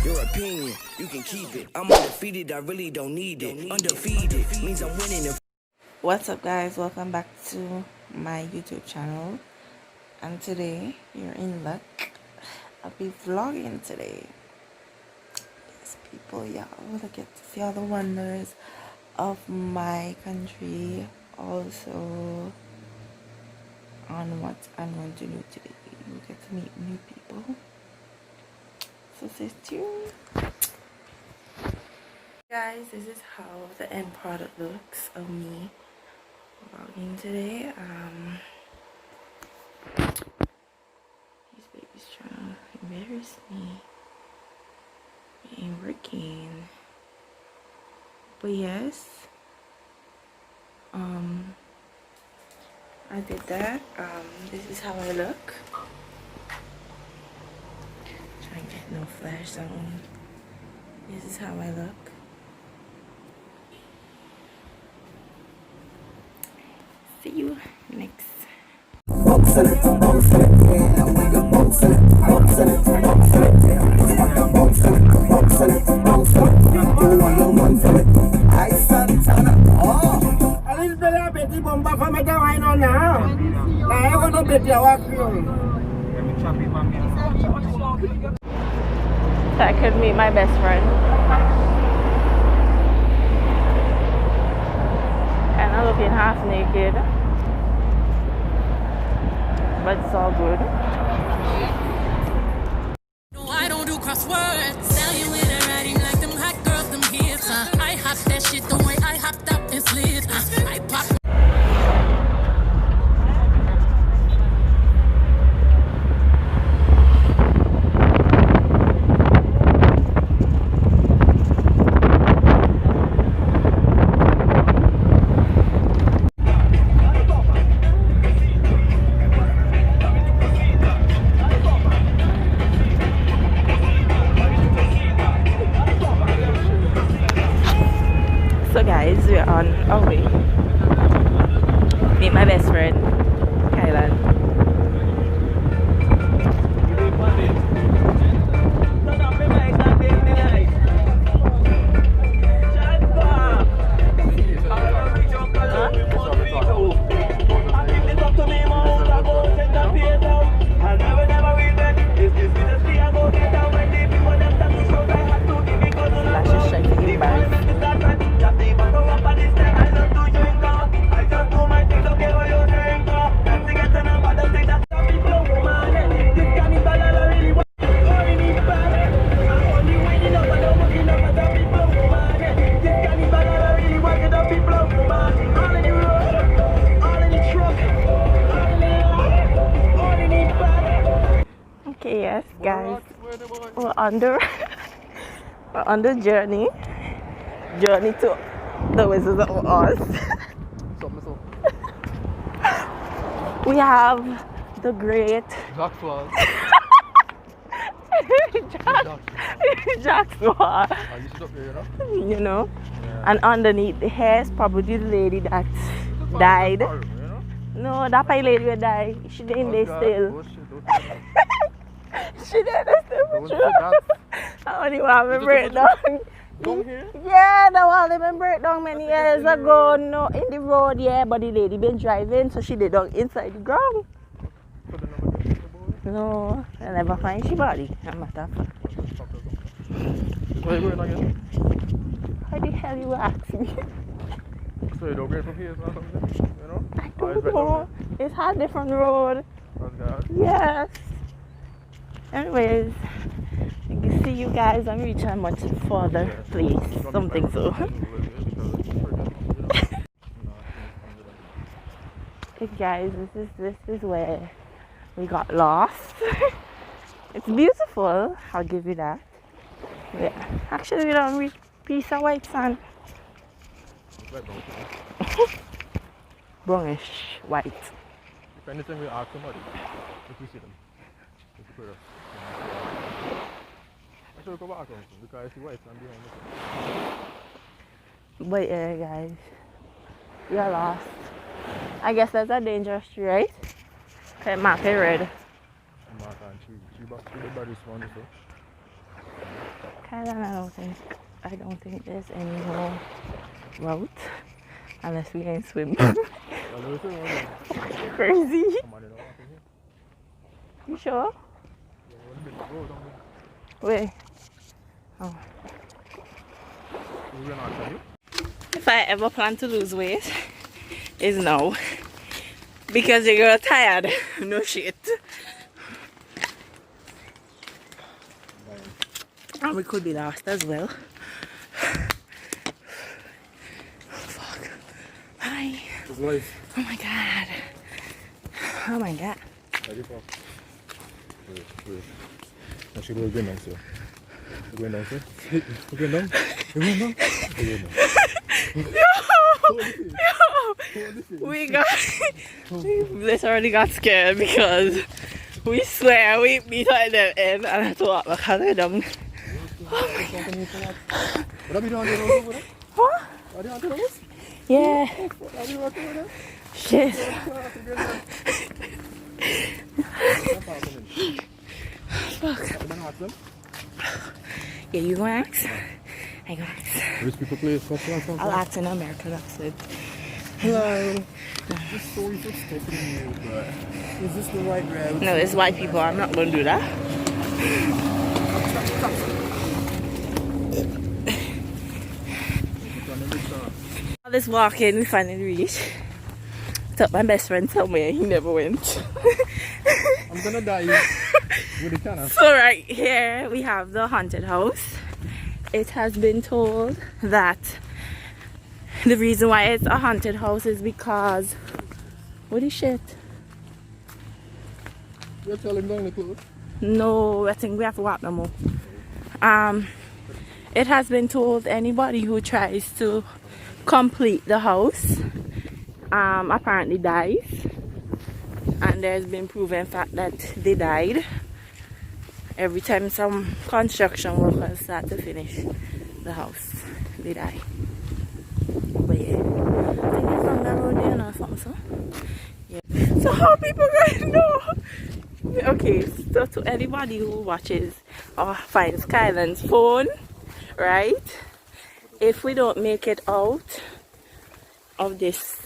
Your opinion, you can keep it. I'm undefeated, I really don't need it. Undefeated means I'm winning. What's up, guys? Welcome back to my YouTube channel. And today, you're in luck. I'll be vlogging today. Yes, people, y'all will get to see all the wonders of my country. Also, on what I'm going to do today. You get to meet new people. So stay tuned. Guys, this is how the end product looks of me vlogging today. These babies trying to embarrass me. It ain't working. But yes, I did that. This is how I look. Trying to get no flash on. This is how I look. See you next. So I could meet my best friend. And I'm looking half naked. But it's all good. No, I don't do crosswords. Tell you in a writing like them hot girls, them hits. I hop that shit the way I hopped up and slid. I pop. So guys, we're on our way. Meet my best friend, Kylan. Okay, yes, guys, we're on the journey to the Wizards of Oz. We have the great Jack Swat, you know, and underneath the hair is probably the lady that died. No, that my lady will die. She didn't stay still. She didn't stay for sure. I only want to break down. Yeah, the wall they been break down many years ago. No, in the road, yeah, but the lady been driving, so she did down inside the ground. No, I never find she body. No matter of fact. Where are you going again? How the hell you ask me? So you don't go from here or something, you know? I don't know. It's a different road. Yes. Anyways, I can see you guys. I'm reaching a much further place. Something so. Hey guys, this is where we got lost. It's beautiful. I'll give you that. Yeah. Actually, we don't reach piece of white sand. Brownish white. If anything, we ask somebody if we see them. Actually, go back because I see white sand behind the But yeah, guys, we are lost. I guess that's a dangerous tree, right? Okay, mark it red. Mark and tree. Tree back to the body one, so. Thailand, I don't think there's any more route unless we can swim. Crazy. You sure? Wait. Oh. If I ever plan to lose weight, is now. Because you get tired. No shit. And we could be lost as well. Fuck. Hi. Oh my god. Oh my god. Actually, we're going down, sir. We're going down, sir. We're going down. We're going down. We're going down. We literally got scared because we swear we beat at the end and I thought because I don't. What are we doing over there? What? Are they on the road? Yeah. Are they over there? Shit. Fuck. Yeah, you gonna ask? I gonna ask. Which people play? I'll ask in American accent. Hello. This story is stopping you, but is this the right route? No, it's white people. I'm not gonna do that. All this walking, we finally reached. Took my best friend somewhere. He never went. I'm gonna die with the cannon. So right here we have the haunted house. It has been told that the reason why it's a haunted house is because what is shit? You're telling them the clothes? No, I think we have to walk no more. It has been told anybody who tries to complete the house apparently dies, and there's been proven fact that they died every time some construction workers start to finish the house. They die. But yeah, I think it's on that road there or something. So yeah. So how people gonna know? Okay, so to anybody who watches or finds Kylan's phone, right? If we don't make it out of this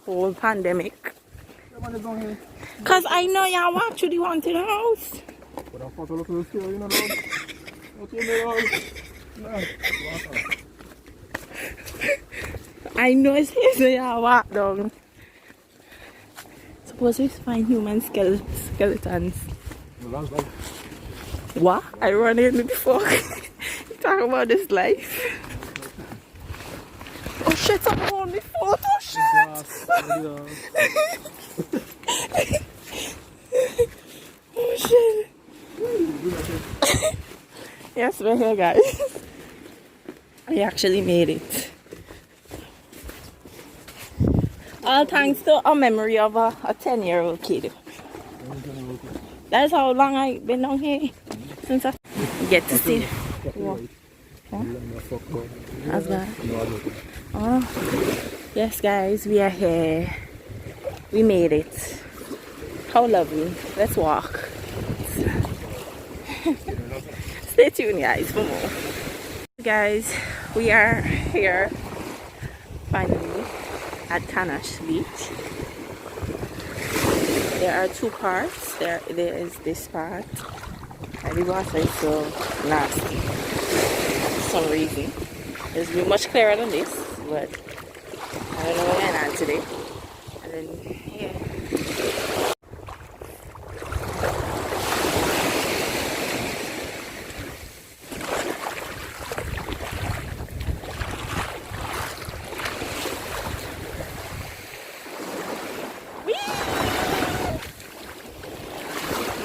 whole pandemic, because I know y'all actually wanted a house. But I'm fucking looking at you know, dog. I know it's easy, y'all walk down. Suppose we find human skeletons. What? I run in before. You talk about this life. Oh shit, I'm on the photo. Oh shit. Oh shit. Yes, we're here, guys. I actually made it. All thanks to a memory of a 10-year-old kid. That's how long I've been down here. Since I get to see. What? Huh? As well. Oh, yes, guys, we are here. We made it. How lovely. Let's walk. Stay tuned, guys, for more. Guys, we are here finally at Kanash Beach. There are two parts. There is this part. And the water is so nasty for some reason. It's been much clearer than this, but I don't know what's going on today. And then yeah.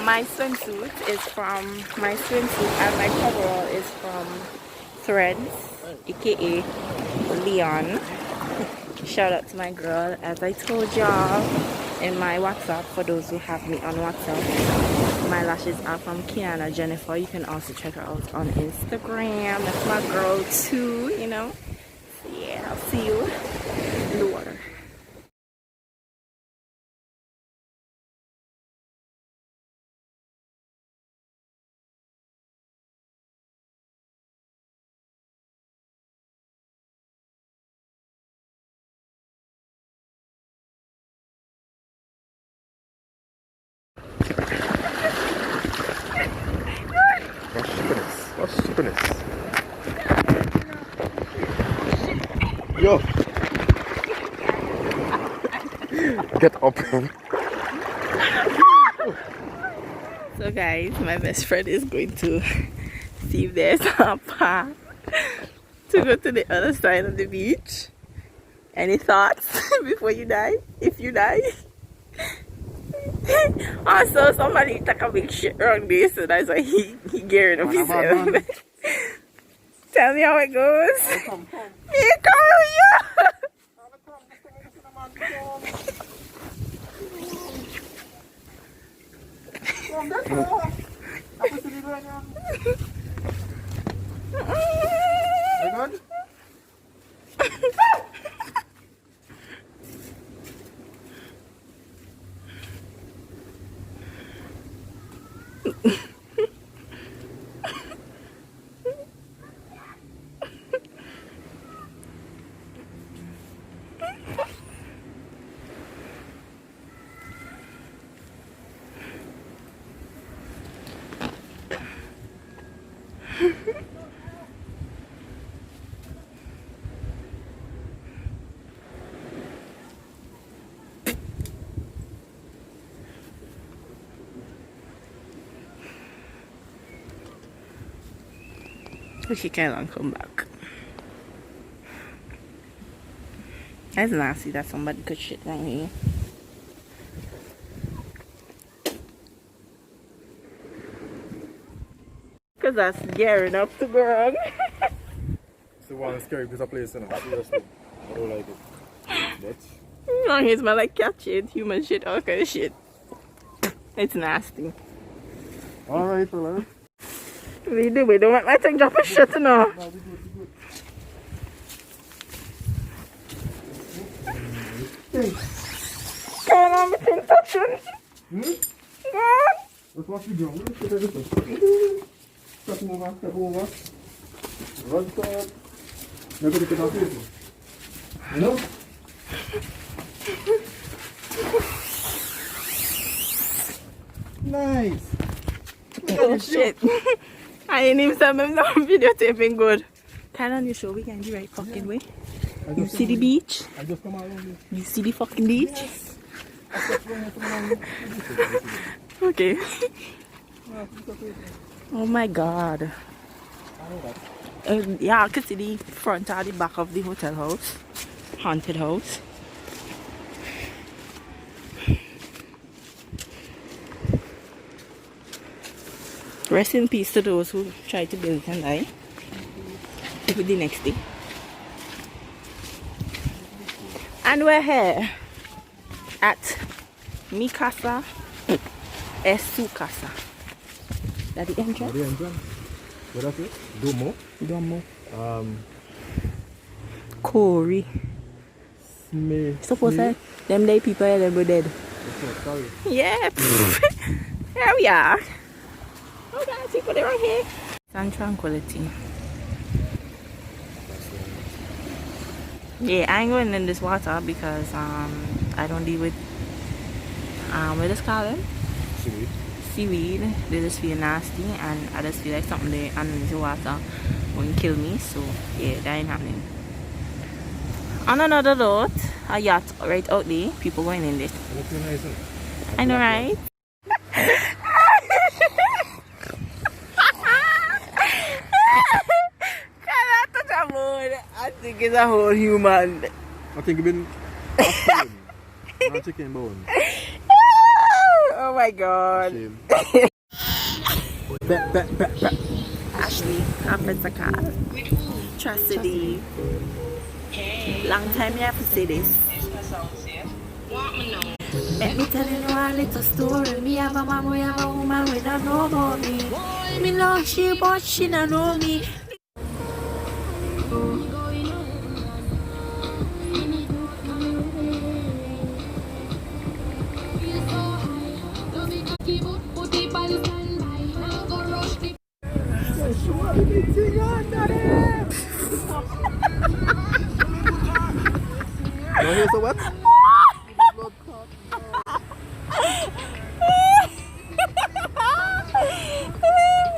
My swimsuit is from and my coverall is from Threads, aka Leon. Shout out to my girl. As I told y'all in my WhatsApp, for those who have me on WhatsApp, my lashes are from Kiana Jennifer. You can also check her out on Instagram. That's my girl too, you know. So yeah, I'll see you in the water. What stupidness? Yo! Get up. So guys, my best friend is going to see if there's a path to go to the other side of the beach. Any thoughts before you die? If you die? Also, somebody took a big shit wrong day, so that's why he gearing up himself. Tell me how it goes. Come. Me come with you. She can't come back. That's nasty that somebody could shit on me. Cause that's gearing up to go wrong. It's the one scary piece of place, you know. Seriously. I don't like it. But Long as smell like cat shit, human shit, all kind of shit. It's nasty. alright, fella. We do, we don't want my thing drop a shit now. No, we good. Come on, my thing touching. Come on. Let's watch the ground. Step over. Run forward. Never look at our faces. You know? Nice. Oh shit. I ain't even said no videotaping good. Can you show we can the right fucking way? You see the beach? I just come along. You see the fucking beach? Okay. Oh my god. Yeah, I could see the front or the back of the hotel house. Haunted house. Rest in peace to those who tried to build it and die. With the next day. And we're here at Mi Casa es Su Casa. That the entrance? The entrance. What is it? Domo. Corey. Suppose that them day people here they were dead. Sorry. Yeah. Here we are. Oh guys, people they right here. Sun tranquility. Yeah, I ain't going in this water because I don't deal with what is it called? Seaweed. They just feel nasty and I just feel like something there underneath the water won't kill me, so yeah, that ain't happening. On another note, a yacht right out there, people going in there. I know, right? I think it's a whole human. I think it's been a bone. Not chicken bone. Oh my god. Ashley, Prophet's a car. Tragedy. Long time you have to say this. Let me tell you a little story. Me have a man, we have a woman, we don't know about me. Me know she, but she don't know me. Now here's the what? You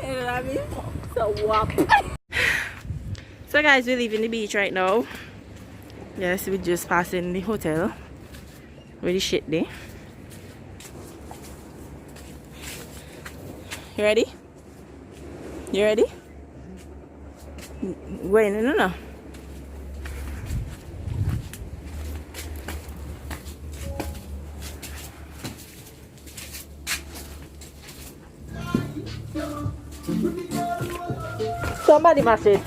know what I mean? So wop. So guys, we're leaving the beach right now. Yes, we just passing the hotel. Really shit day. You ready? You ready? Wait, no. Somebody mash it.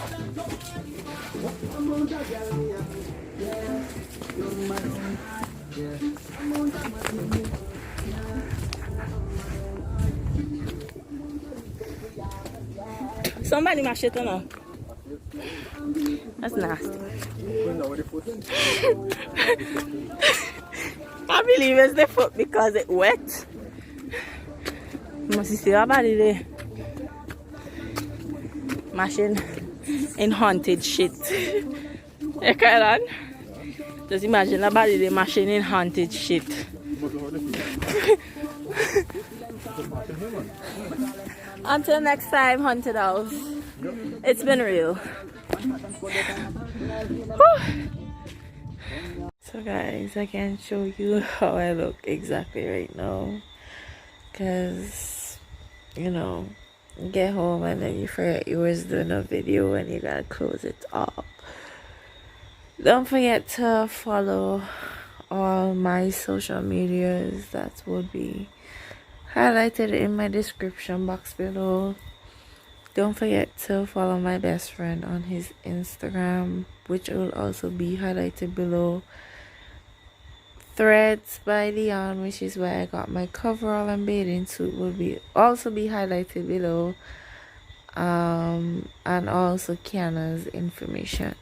Somebody mash it or no? That's nasty. I believe it's the foot because it's wet. Must see your body there. Mashing in haunted shit. You carry on? Just imagine a body there mashing in haunted shit. Until next time, haunted house. It's been real. So guys, I can't show you how I look exactly right now, because you know, you get home and then you forget you was doing a video and you gotta close it up. Don't forget to follow all my social medias. That would be highlighted in my description box below. Don't forget to follow my best friend on his Instagram, which will also be highlighted below. Threads by Leon, which is where I got my coverall and bathing suit, will also be highlighted below. And also Kiana's information.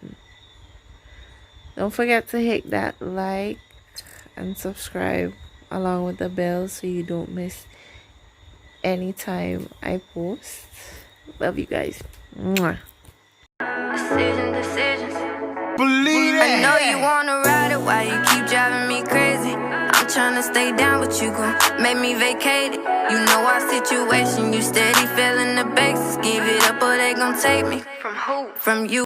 Don't forget to hit that like and subscribe along with the bell so you don't miss any time I post. Love you guys. Mwah. Decisions. Believe it. I know you wanna ride it while you keep driving me crazy. I'm tryna stay down, but you gon' make me vacate it. You know our situation, you steady feeling the basis. Give it up or they gon' take me. From who? From you.